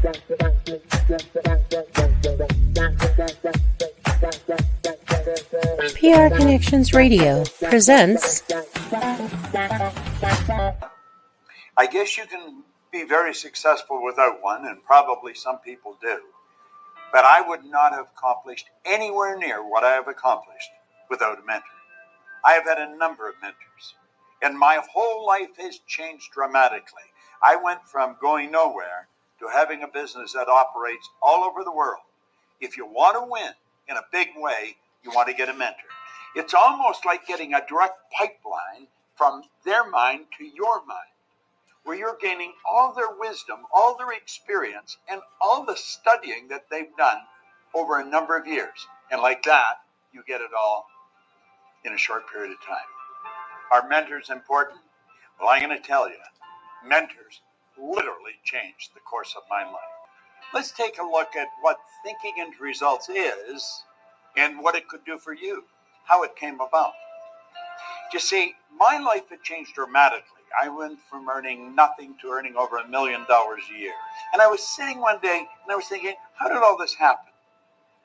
PR Connections Radio presents. I guess you can be very successful without one, and probably some people do. But I would not have accomplished anywhere near what I have accomplished without a mentor. I have had a number of mentors, and my whole life has changed dramatically. I went from going nowhere to having a business that operates all over the world. If you want to win in a big way, you want to get a mentor. It's almost like getting a direct pipeline from their mind to your mind, where you're gaining all their wisdom, all their experience, and all the studying that they've done over a number of years. And like that, you get it all in a short period of time. Are mentors important? Well, I'm going to tell you, mentors literally changed the course of my life. Let's take a look at what thinking into results is and what it could do for you, how it came about. You see, my life had changed dramatically. I went from earning nothing to earning over $1 million a year. And I was sitting one day and I was thinking, how did all this happen?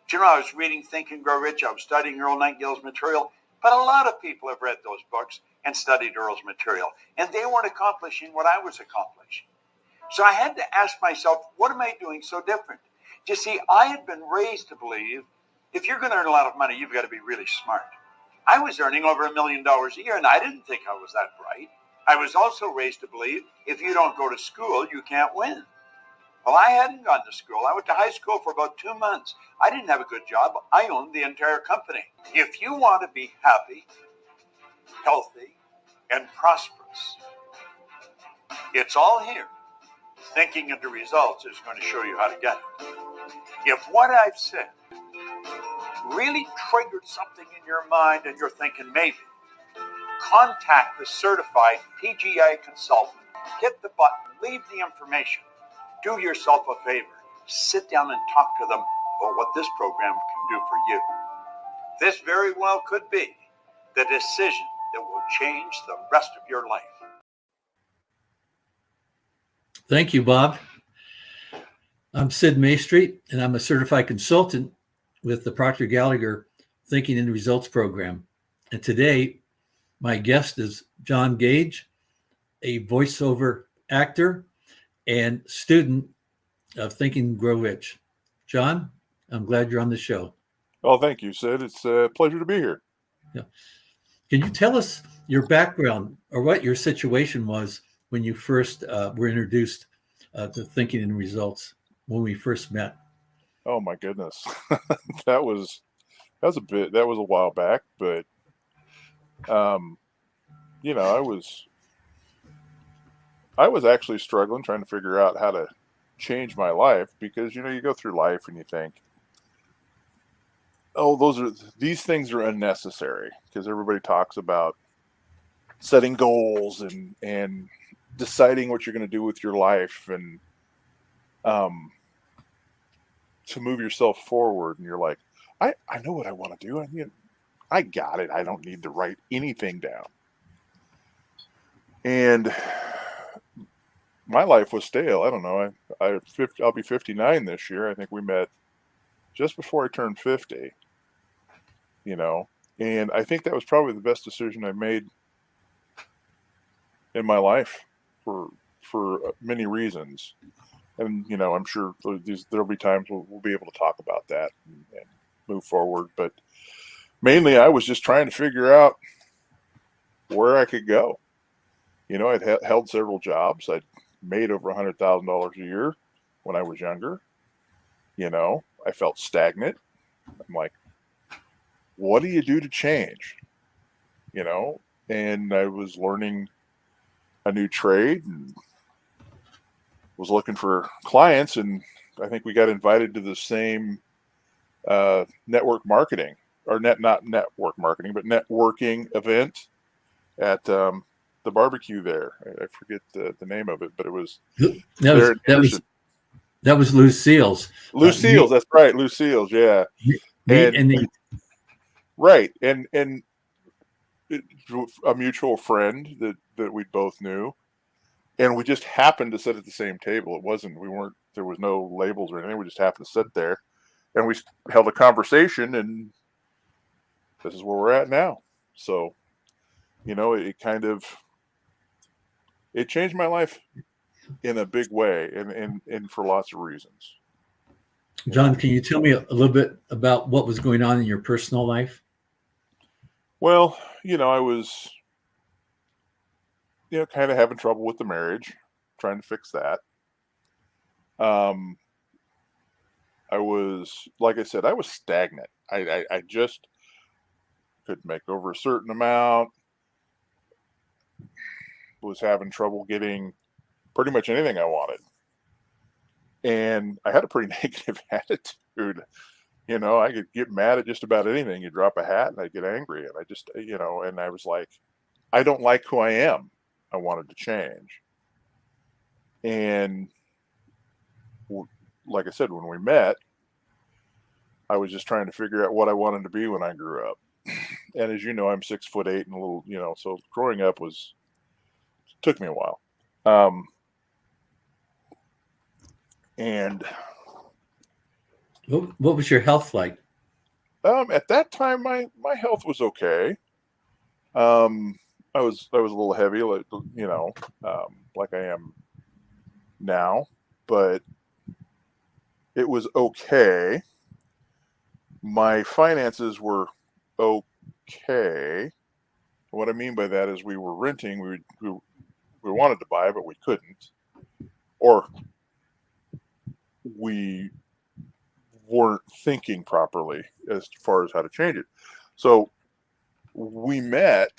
Do you know, I was reading Think and Grow Rich. I was studying Earl Nightingale's material. But a lot of people have read those books and studied Earl's material. And they weren't accomplishing what I was accomplishing. So I had to ask myself, what am I doing so different? You see, I had been raised to believe if you're going to earn a lot of money, you've got to be really smart. I was earning over $1 million a year, and I didn't think I was that bright. I was also raised to believe if you don't go to school, you can't win. Well, I hadn't gone to school. I went to high school for about 2 months. I didn't have a good job. I owned the entire company. If you want to be happy, healthy, and prosperous, it's all here. Thinking into results is going to show you how to get it. If what I've said really triggered something in your mind and you're thinking maybe, contact the certified PGI consultant. Hit the button, leave the information. Do yourself a favor. Sit down and talk to them about what this program can do for you. This very well could be the decision that will change the rest of your life. Thank you, Bob. I'm Sid Maystreet, and I'm a certified consultant with the Procter Gallagher Thinking in Results program. And today, my guest is John Gage, a voiceover actor and student of Think and Grow Rich. John, I'm glad you're on the show. Oh, thank you, Sid. It's a pleasure to be here. Yeah. Can you tell us your background or what your situation was when you first were introduced to Thinking in Results when we first met? Oh my goodness, that was a while back, but I was actually struggling trying to figure out how to change my life because you go through life and you think, oh, these things are unnecessary because everybody talks about setting goals and deciding what you're going to do with your life and to move yourself forward. And you're like, I know what I want to do. I got it. I don't need to write anything down. And my life was stale. I don't know. I'll be 59 this year. I think we met just before I turned 50, and I think that was probably the best decision I made in my life for many reasons. And, I'm sure there'll be times we'll be able to talk about that and move forward. But mainly I was just trying to figure out where I could go. I'd held several jobs. I'd made over $100,000 a year when I was younger. I felt stagnant. I'm like, what do you do to change? And I was learning a new trade and was looking for clients, and I think we got invited to the same network marketing or not network marketing, but networking event at the barbecue there. I forget the name of it, but it was that was Lucille's. Lucille's, that's right, Lucille's, yeah. Right, and a mutual friend that we both knew. And we just happened to sit at the same table. We weren't There was no labels or anything. We just happened to sit there, and we held a conversation, and this is where we're at now. So, it kind of it changed my life in a big way, and for lots of reasons. John, can you tell me a little bit about what was going on in your personal life? Well, I was, kind of having trouble with the marriage, trying to fix that. I was, like I said, I was stagnant. I just couldn't make over a certain amount. Was having trouble getting pretty much anything I wanted. And I had a pretty negative attitude. I could get mad at just about anything. You drop a hat and I'd get angry. And I just, and I was like, I don't like who I am. I wanted to change. And like I said, when we met, I was just trying to figure out what I wanted to be when I grew up. And as you know, I'm 6'8" and a little, so growing up took me a while. And what was your health like? At that time, my health was okay. I was a little heavy, like like I am now, but it was okay. My finances were okay. What I mean by that is we were renting. We wanted to buy, but we couldn't, or we weren't thinking properly as far as how to change it. So we met,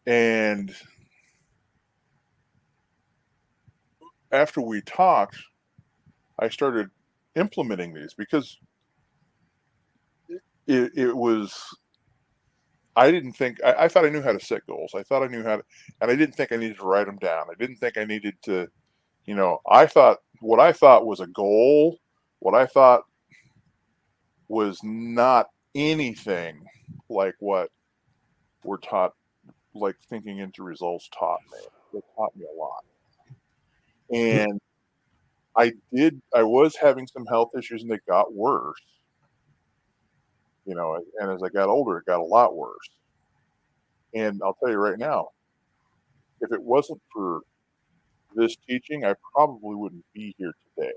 and after we talked, I started implementing these because it was, I didn't think, I thought I knew how to set goals. I thought I knew how to, and I didn't think I needed to write them down. I didn't think I needed to, I thought what I thought was a goal, what I thought was not anything like what we're taught, like thinking into results taught me. It taught me a lot. And I was having some health issues, and they got worse. And as I got older, it got a lot worse. And I'll tell you right now, if it wasn't for this teaching, I probably wouldn't be here today.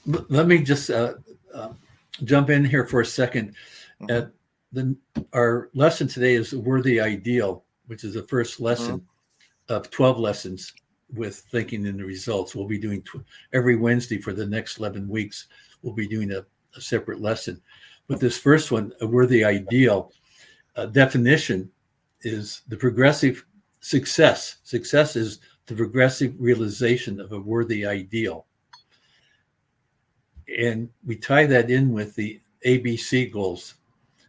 Let me just jump in here for a second. Mm-hmm. Our lesson today is the worthy ideal, which is the first lesson of 12 lessons with thinking in the results. We'll be doing every Wednesday for the next 11 weeks. We'll be doing a separate lesson. But this first one, a worthy ideal, definition is the progressive success. Success is the progressive realization of a worthy ideal. And we tie that in with the ABC goals.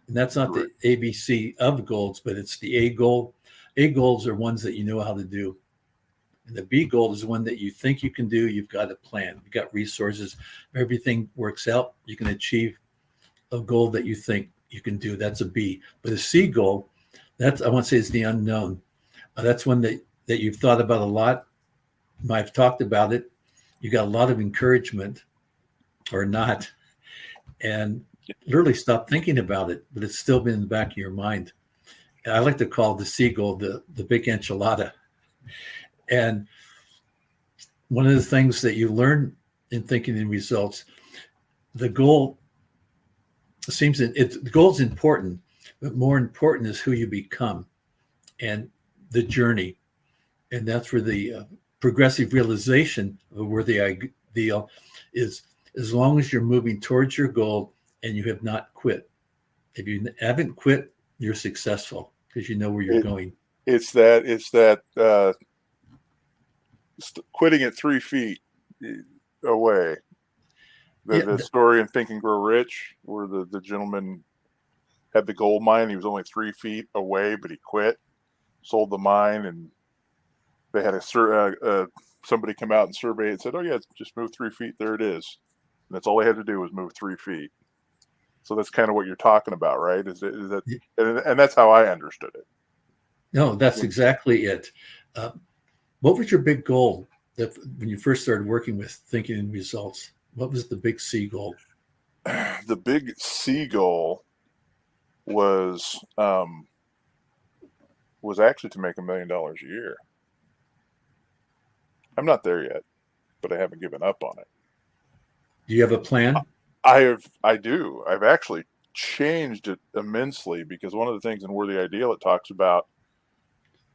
And that's not the ABC of goals, but it's the A goal. A goals are ones that you know how to do. And the B goal is one that you think you can do. You've got a plan. You've got resources. If everything works out, you can achieve a goal that you think you can do. That's a B. But a C goal, that's, I want to say, is the unknown. That's one that you've thought about a lot. I've talked about it. You got a lot of encouragement or not, and literally stop thinking about it, but it's still been in the back of your mind. I like to call the C goal the big enchilada. And one of the things that you learn in thinking in results, the goal the goal is important, but more important is who you become and the journey. And that's where the progressive realization of a worthy ideal is. As long as you're moving towards your goal and you have not quit. If you haven't quit, you're successful because you know where you're going. It's that quitting at 3 feet away. The story in Think and Grow Rich, where the gentleman had the gold mine. He was only 3 feet away, but he quit, sold the mine, and they had somebody come out and survey it and said, "Oh yeah, just move 3 feet. There it is." And that's all they had to do was move 3 feet. So that's kind of what you're talking about, right? Is that, and that's how I understood it. No, that's exactly it. What was your big goal that when you first started working with thinking in results? What was the big C goal? The big C goal was actually to make $1 million a year. I'm not there yet, but I haven't given up on it. Do you have a plan? I do. I've actually changed it immensely, because one of the things in Worthy Ideal, it talks about,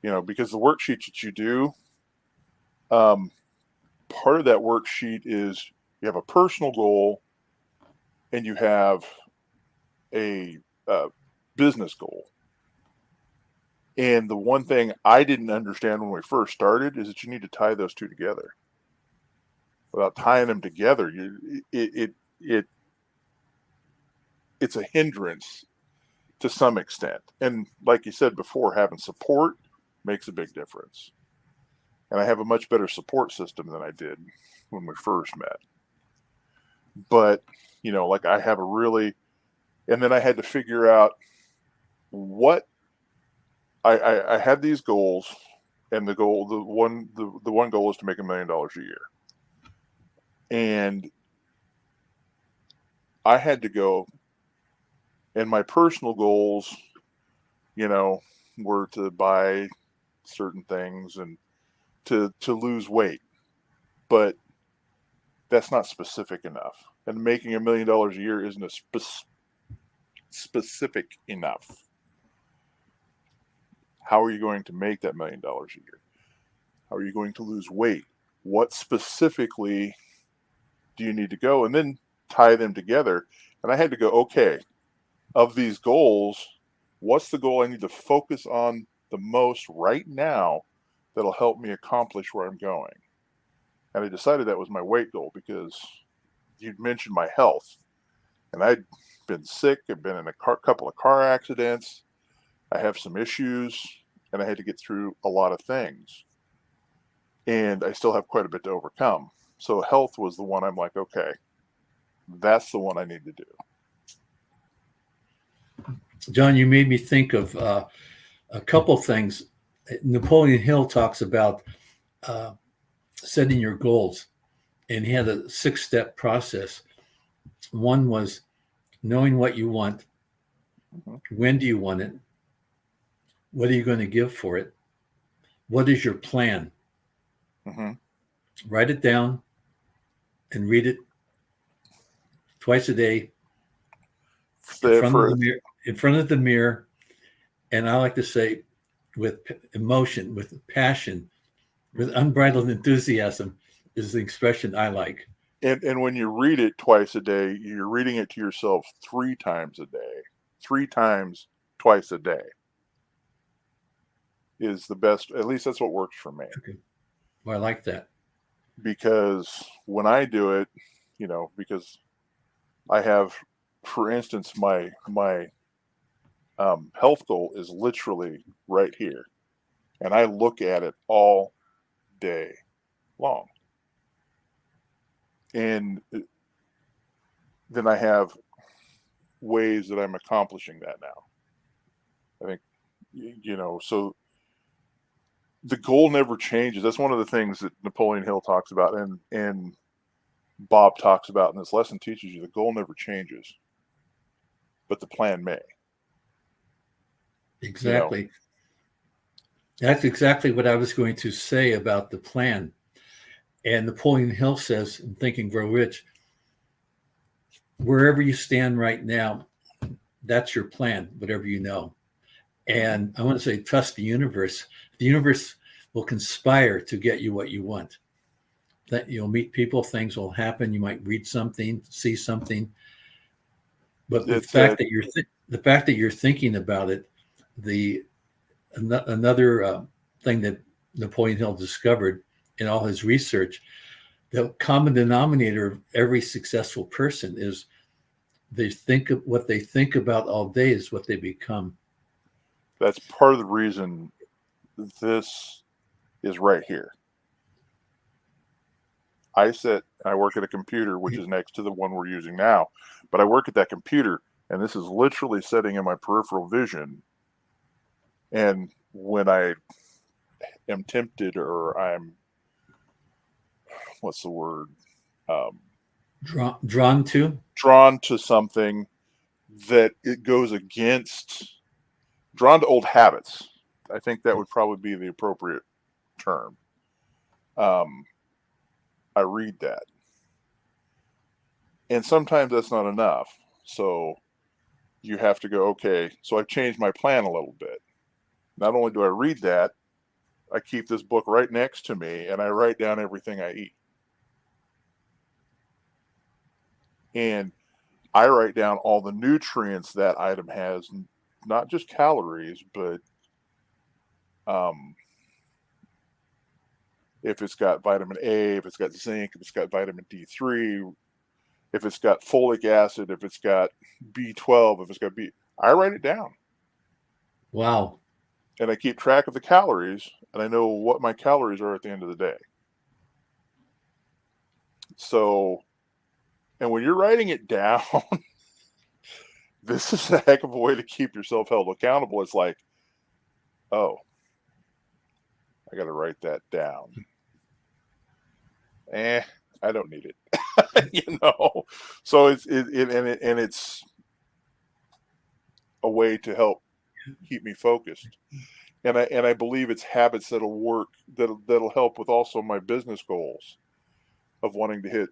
because the worksheet that you do, part of that worksheet is you have a personal goal and you have a business goal. And the one thing I didn't understand when we first started is that you need to tie those two together. Without tying them together, it's a hindrance to some extent. And like you said before, having support makes a big difference. And I have a much better support system than I did when we first met. But, like I have and then I had to figure out what I had these goals, and the one goal is to make $1 million a year. And I had to go, and my personal goals, were to buy certain things and to lose weight. But that's not specific enough. And making $1 million a year isn't specific enough. How are you going to make that $1 million a year? How are you going to lose weight? What specifically do you need to go? And then tie them together. And I had to go, okay, of these goals, what's the goal I need to focus on the most right now that'll help me accomplish where I'm going? And I decided that was my weight goal, because you'd mentioned my health. And I'd been sick. I've been in a couple of car accidents. I have some issues, and I had to get through a lot of things. And I still have quite a bit to overcome. So health was the one I'm like, okay, that's the one I need to do. John, you made me think of a couple things. Napoleon Hill talks about setting your goals, and he had a 6-step process. One was knowing what you want. Mm-hmm. When do you want it? What are you going to give for it? What is your plan? Mm-hmm. Write it down and read it twice a day in front of the mirror. And I like to say, with emotion, with passion, with unbridled enthusiasm is the expression I like. And when you read it twice a day, you're reading it to yourself 3 times a day. 3 times twice a day is the best. At least that's what works for me. Okay. Well, I like that. Because when I do it, because I have, for instance, my health goal is literally right here. And I look at it all day long. And then I have ways that I'm accomplishing that now. I think, so the goal never changes. That's one of the things that Napoleon Hill talks about, and Bob talks about in this lesson, teaches you the goal never changes, but the plan may. Exactly. That's exactly what I was going to say about the plan. And Napoleon Hill says in Think and Grow Rich, wherever you stand right now, that's your plan, whatever you know. And I want to say, trust the universe. The universe will conspire to get you what you want. That you'll meet people, things will happen. You might read something, see something. But the fact that you're thinking about it, another thing that Napoleon Hill discovered in all his research, the common denominator of every successful person is what they think about all day is what they become. That's part of the reason this is right here. I work at a computer, which is next to the one we're using now, but I work at that computer, and this is literally sitting in my peripheral vision. And when I am tempted, or I'm, what's the word? Drawn to? Drawn to something that it goes against, drawn to old habits. I think that would probably be the appropriate term. I read that. And sometimes that's not enough. So you have to go, okay, so I've changed my plan a little bit. Not only do I read that, I keep this book right next to me and I write down everything I eat. And I write down all the nutrients that item has, not just calories, but if it's got vitamin A, if it's got zinc, if it's got vitamin D3, if it's got folic acid, if it's got B12, if it's got I write it down. Wow. And I keep track of the calories, and I know what my calories are at the end of the day. So, and when you're writing it down, this is a heck of a way to keep yourself held accountable. It's like, oh, I got to write that down. I don't need it. So it's a way to help keep me focused. And I believe it's habits that'll work, that'll help with also my business goals of wanting to hit,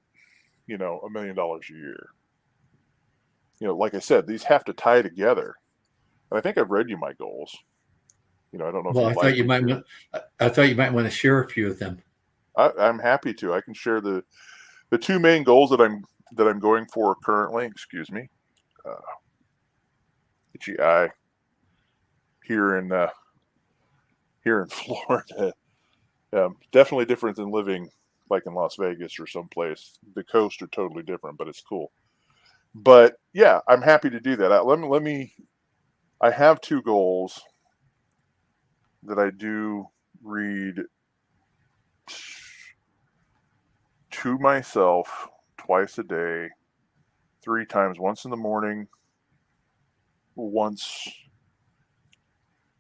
$1 million a year. Like I said, these have to tie together. And I think I've read you my goals. I don't know if Well, I thought you might want to share a few of them. I'm happy to. I can share the two main goals that I'm going for currently. Excuse me, itchy eye here in Florida. Definitely different than living like in Las Vegas or someplace. The coasts are totally different, but it's cool. But yeah, I'm happy to do that. I have two goals that I do read to myself twice a day, 3 times, once in the morning, once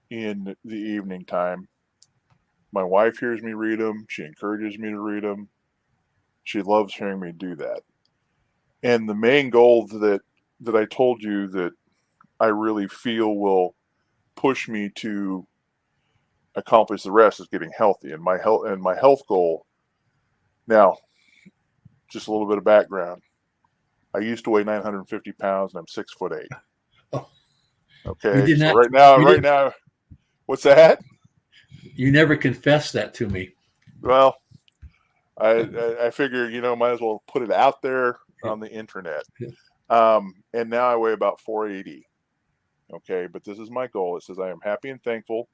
in the evening time. My wife hears me read them. She encourages me to read them. She loves hearing me do that. And the main goal that I told you that I really feel will push me to accomplish the rest is getting healthy. And my health goal. Now, just a little bit of background. I used to weigh 950 pounds and I'm 6'8". Okay. So right now, what's that? You never confessed that to me. Well, I figure, might as well put it out there on the internet. And now I weigh about 480. Okay. But this is my goal. It says I am happy and thankful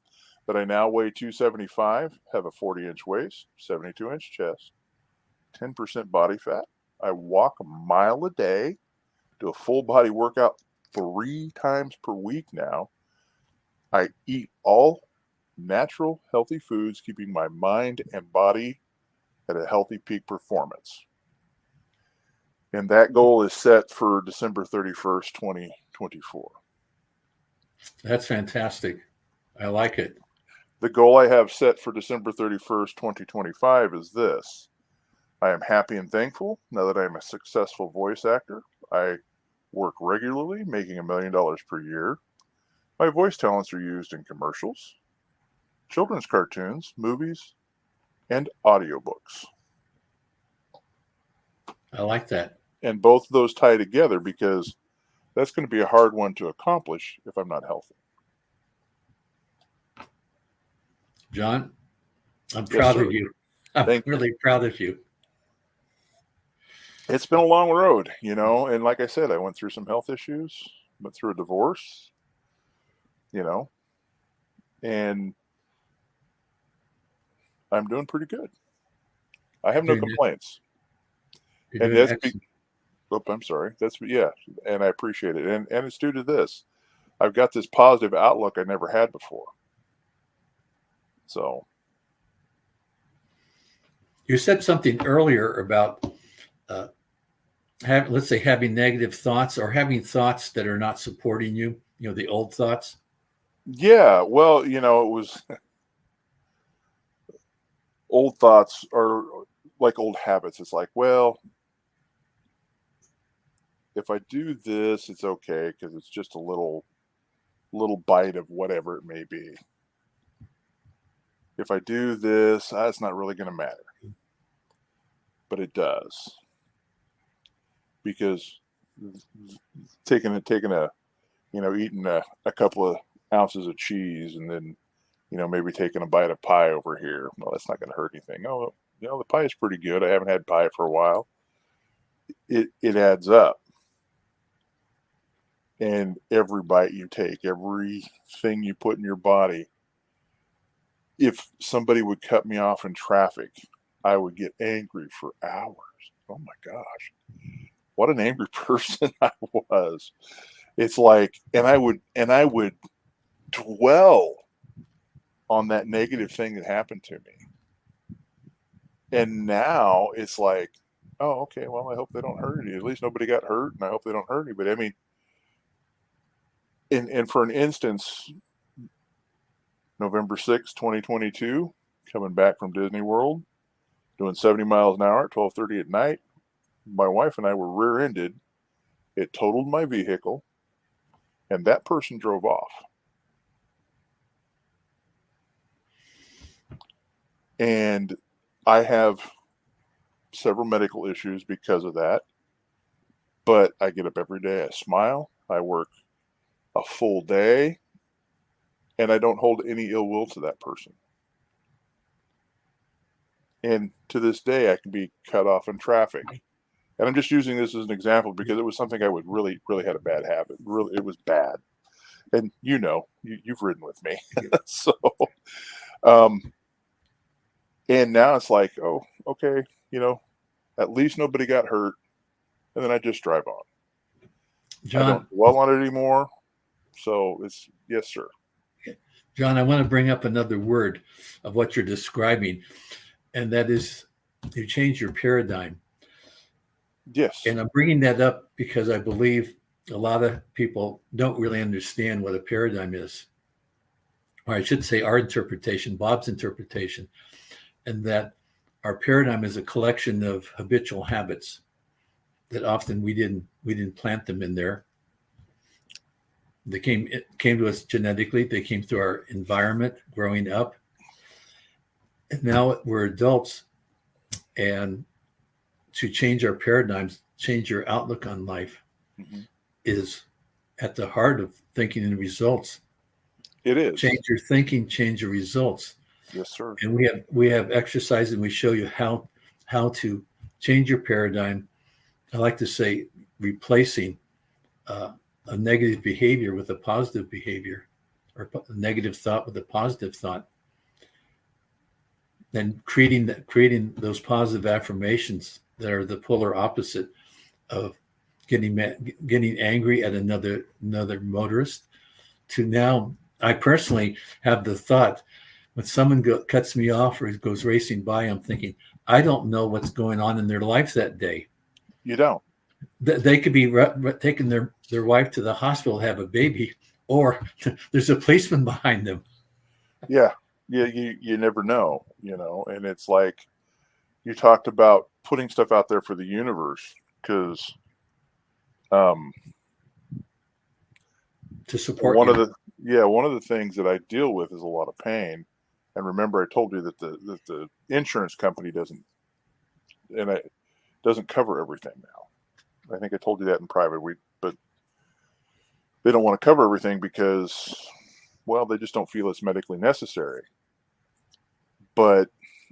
that I now weigh 275, have a 40-inch waist, 72-inch chest, 10% body fat. I walk a mile a day, do a full body workout 3 times per week now. I eat all natural, healthy foods, keeping my mind and body at a healthy peak performance. And that goal is set for December 31st, 2024. That's fantastic. I like it. The goal I have set for December 31st, 2025 is this. I am happy and thankful now that I am a successful voice actor. I work regularly, making $1 million per year. My voice talents are used in commercials, children's cartoons, movies, and audiobooks. I like that. And both of those tie together because that's going to be a hard one to accomplish if I'm not healthy. John, I'm proud of you. I'm really proud of you. It's been a long road, and like I said, I went through some health issues, went through a divorce, and I'm doing pretty good. I have no complaints. And that's I'm sorry. And I appreciate it. And it's due to this. I've got this positive outlook I never had before. So you said something earlier about let's say having negative thoughts or having thoughts that are not supporting you, the old thoughts. Yeah, well, it was old thoughts are like old habits. It's like, well, if I do this, it's okay because it's just a little bite of whatever it may be. If I do this, it's not really going to matter. But it does. Because taking a eating a couple of ounces of cheese and then, maybe taking a bite of pie over here, well, that's not going to hurt anything. Oh, the pie is pretty good. I haven't had pie for a while. It adds up. And every bite you take, everything you put in your body, if somebody would cut me off in traffic, I would get angry for hours. Oh my gosh. What an angry person I was. It's like, and I would dwell on that negative thing that happened to me. And now it's like, oh, okay, well, I hope they don't hurt you. At least nobody got hurt, and I hope they don't hurt you. But I mean, and for an instance, November 6, 2022, coming back from Disney World, doing 70 miles an hour at 12:30 at night, my wife and I were rear-ended. It totaled my vehicle, and that person drove off. And I have several medical issues because of that. But I get up every day, I smile, I work a full day, and I don't hold any ill will to that person. And to this day, I can be cut off in traffic. And I'm just using this as an example because it was something I would really had a bad habit. Really, it was bad. And you've ridden with me. So, and now it's like, oh, okay, at least nobody got hurt. And then I just drive on. John, I don't dwell on it anymore. So it's, yes, sir. John, I want to bring up another word of what you're describing, and that is you change your paradigm. Yes. And I'm bringing that up because I believe a lot of people don't really understand what a paradigm is. Or I should say our interpretation, Bob's interpretation, and that our paradigm is a collection of habitual habits that often we didn't plant them in there. They came to us genetically. They came through our environment growing up. And now we're adults, and to change our paradigms, change your outlook on life is at the heart of thinking and results. It is. Change your thinking, change your results. Yes, sir. And we have exercise, and we show you how to change your paradigm. I like to say replacing a negative behavior with a positive behavior, or a negative thought with a positive thought. Then creating those positive affirmations that are the polar opposite of getting angry at another motorist. To now, I personally have the thought when someone cuts me off or goes racing by, I'm thinking, I don't know what's going on in their life that day. You don't. They could be taking their wife to the hospital to have a baby, or there's a policeman behind them. Yeah. You never know, and it's like you talked about putting stuff out there for the universe because to support one of the things that I deal with is a lot of pain. And remember, I told you that the insurance company doesn't cover everything now. I think I told you that in private. But they don't want to cover everything because, well, they just don't feel it's medically necessary. But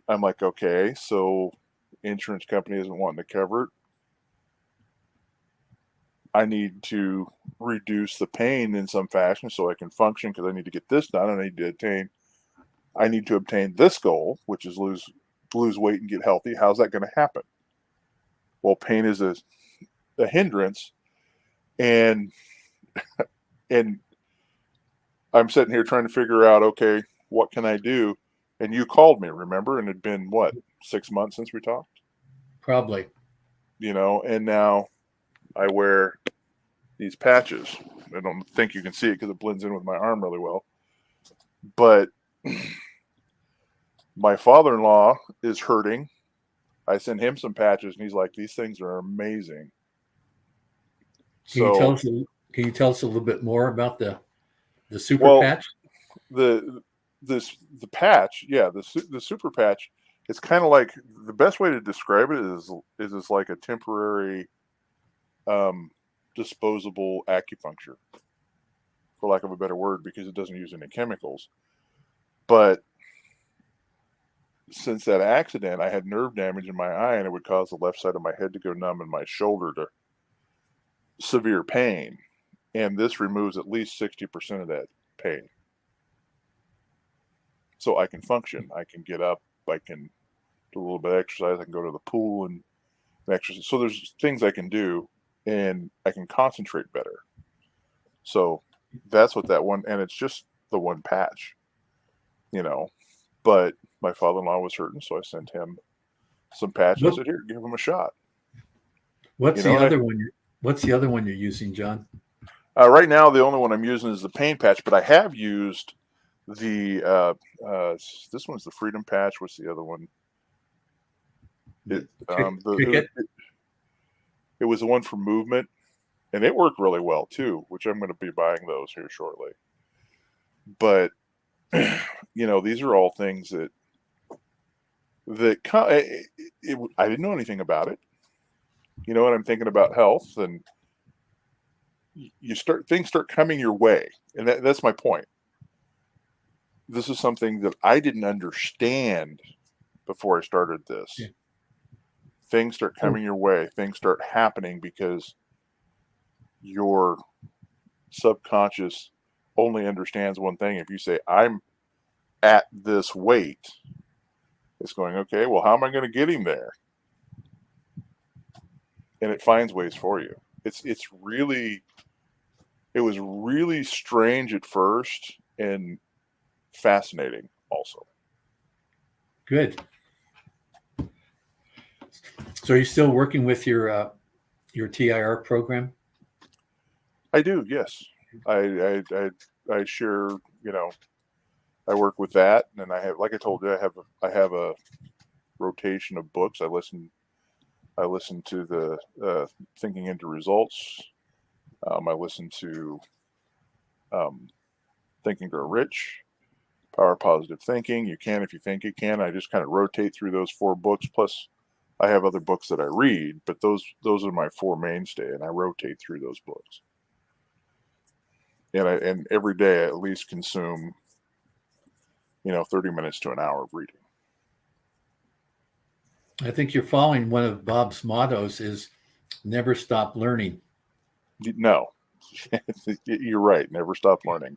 I'm like, okay, so insurance company isn't wanting to cover it. I need to reduce the pain in some fashion so I can function because I need to get this done. I need to obtain this goal, which is lose weight and get healthy. How's that going to happen? Well, pain is a hindrance, and I'm sitting here trying to figure out, okay, what can I do? And you called me, remember? And it'd been, 6 months since we talked? Probably. And now I wear these patches. I don't think you can see it because it blends in with my arm really well. But My father-in-law is hurting. I sent him some patches, and he's like, "These things are amazing." Can you tell So, us? Can you tell us a little bit more about the super well, patch? the patch, yeah, the super patch. It's kind of like, the best way to describe it is it's like a temporary disposable acupuncture, for lack of a better word, because it doesn't use any chemicals. But since that accident, I had nerve damage in my eye, and it would cause the left side of my head to go numb and my shoulder to severe pain. And this removes at least 60% of that pain. So I can function. I can get up. I can do a little bit of exercise. I can go to the pool and exercise. So there's things I can do, and I can concentrate better. So that's what that one, and it's just the one patch, But my father-in-law was hurting, so I sent him some patches. I said, "Here, give him a shot." What's the other one? What's the other one you're using, John? Right now, the only one I'm using is the pain patch, but I have used the this one's the freedom patch. What's the other one? It was the one for movement, and it worked really well too, which I'm going to be buying those here shortly. But these are all things that I didn't know anything about it. And I'm thinking about health, and things start coming your way, and that's my point. This is something that I didn't understand before I started this. Yeah. Things start coming your way. Things start happening because your subconscious only understands one thing. If you say, "I'm at this weight," it's going, "Okay, well, how am I going to get him there?" And it finds ways for you. It was really strange at first and fascinating also. Good. So are you still working with your TIR program? I do, yes. I share, I work with that, and I have, like I told you, I have a rotation of books. I listen to the Thinking into Results. I listen to Think and Grow Rich, Power of Positive Thinking. You Can If You Think You Can. I just kind of rotate through those 4 books. Plus, I have other books that I read, but those are my 4 mainstay, and I rotate through those books. And every day I at least consume, 30 minutes to an hour of reading. I think you're following one of Bob's mottos is never stop learning. No, you're right. Never stop learning.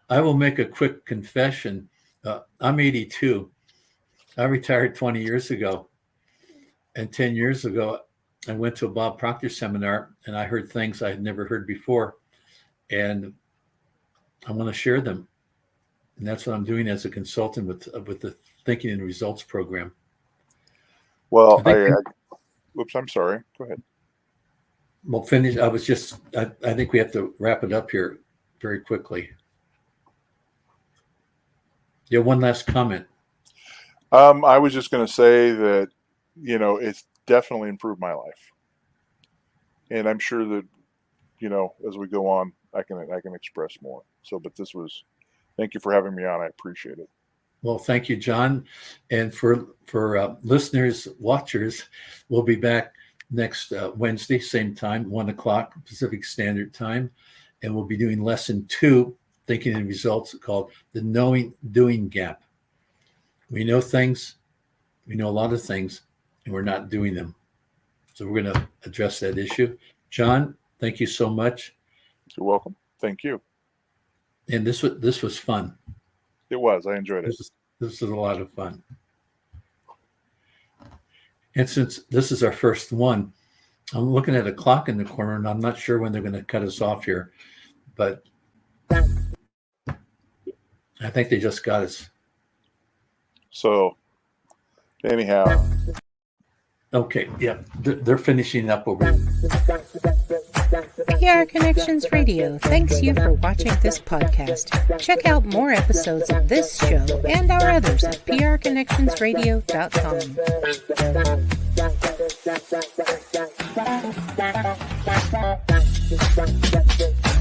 I will make a quick confession. I'm 82. I retired 20 years ago. And 10 years ago, I went to a Bob Proctor seminar, and I heard things I had never heard before. And I want to share them. And that's what I'm doing as a consultant with the Thinking and Results program. Well, oops, I'm sorry. Go ahead. Well, finish. I think we have to wrap it up here very quickly. You have one last comment. I was just going to say that, it's definitely improved my life. And I'm sure that, as we go on, I can express more. So, but thank you for having me on. I appreciate it. Well, thank you, John. And for listeners, watchers, we'll be back next Wednesday, same time, 1:00 Pacific Standard Time. And we'll be doing lesson 2, Thinking and Results, called the Knowing Doing Gap. We know things, we know a lot of things, and we're not doing them. So we're going to address that issue. John, thank you so much. You're welcome. Thank you. And this was fun. It was. I enjoyed it. This was a lot of fun. And since this is our first one, I'm looking at a clock in the corner, and I'm not sure when they're going to cut us off here, but I think they just got us. So, anyhow. Okay, yeah, they're finishing up over here. PR Connections Radio thanks you for watching this podcast. Check out more episodes of this show and our others at prconnectionsradio.com.